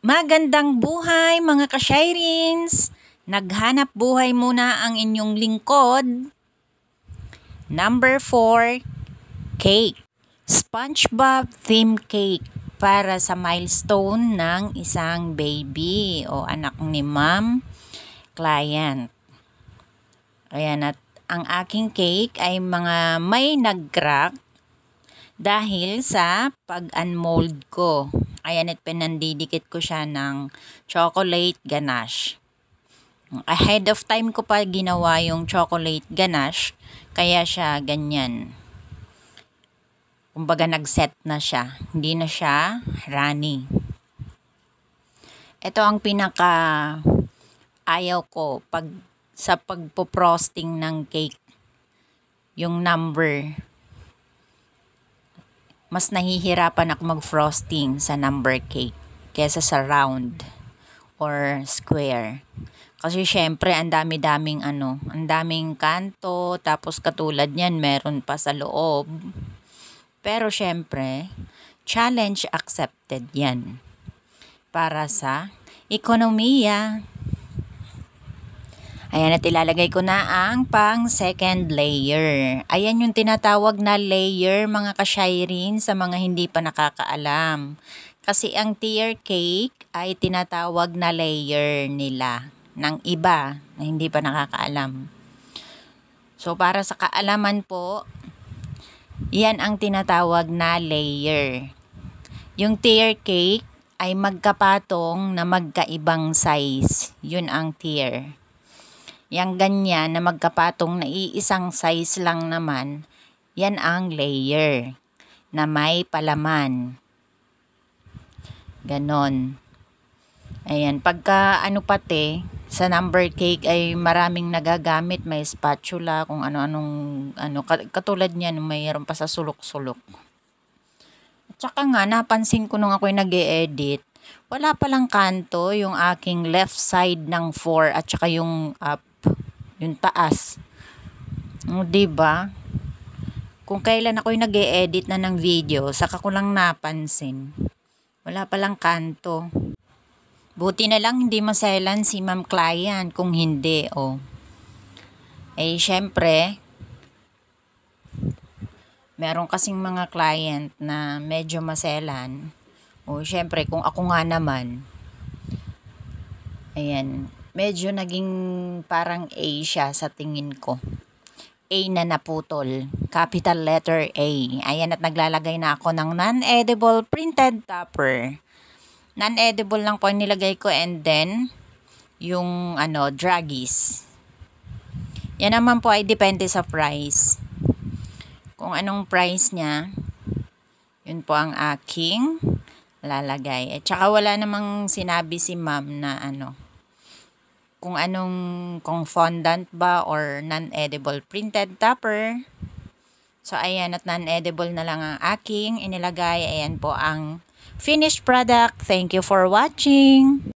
Magandang buhay mga ka-Shirins! Naghanap buhay muna ang inyong lingkod. Number 4, cake. SpongeBob theme cake para sa milestone ng isang baby o anak ni ma'am client. Ayan, at ang aking cake ay mga may nag-crack dahil sa pag-unmold ko. Ayan, at pinandidikit ko siya ng chocolate ganache. Ahead of time ko pa ginawa yung chocolate ganache, kaya siya ganyan. Kumbaga nag-set na siya, hindi na siya runny. Ito ang pinaka ayaw ko sa pagpo-frosting ng cake, yung number. Mas nahihirapan ako mag-frosting sa number cake kesa sa round or square. Kasi syempre ang daming kanto, tapos katulad niyan meron pa sa loob. Pero syempre, challenge accepted yan para sa ekonomiya. Ayan, at ilalagay ko na ang pang second layer. Ayan yung tinatawag na layer mga ka-Shireen sa mga hindi pa nakakaalam. Kasi ang tier cake ay tinatawag na layer nila ng iba na hindi pa nakakaalam. So para sa kaalaman po, yan ang tinatawag na layer. Yung tier cake ay magkapatong na magkaibang size. Yun ang tier. Yang ganyan na magkapatong na iisang size lang naman, yan ang layer na may palaman. Ganon. Ayan, pagka pati, sa number cake ay maraming nagagamit, may spatula, kung katulad niyan, mayroon pa sa sulok-sulok. At saka nga, napansin ko nung ako'y nag-e-edit, wala palang kanto yung aking left side ng 4 at saka yung up. Yung taas. O, diba? Kung kailan ako'y nag-e-edit na ng video, saka ko lang napansin. Wala palang kanto. Buti na lang hindi maselan si ma'am client kung hindi, oh. Eh, syempre, meron kasing mga client na medyo maselan. O, syempre, kung ako nga naman, ayan, medyo naging parang A siya sa tingin ko. A na naputol. Capital letter A. Ayan, at naglalagay na ako ng non-edible printed topper. Non-edible lang po nilagay ko, and then yung draggies. Yan naman po ay depende sa price. Kung anong price niya, yun po ang aking lalagay. At saka wala namang sinabi si ma'am na kung fondant ba or non-edible printed topper. So, ayan, at non-edible na lang ang aking inilagay. Ayan po ang finished product. Thank you for watching.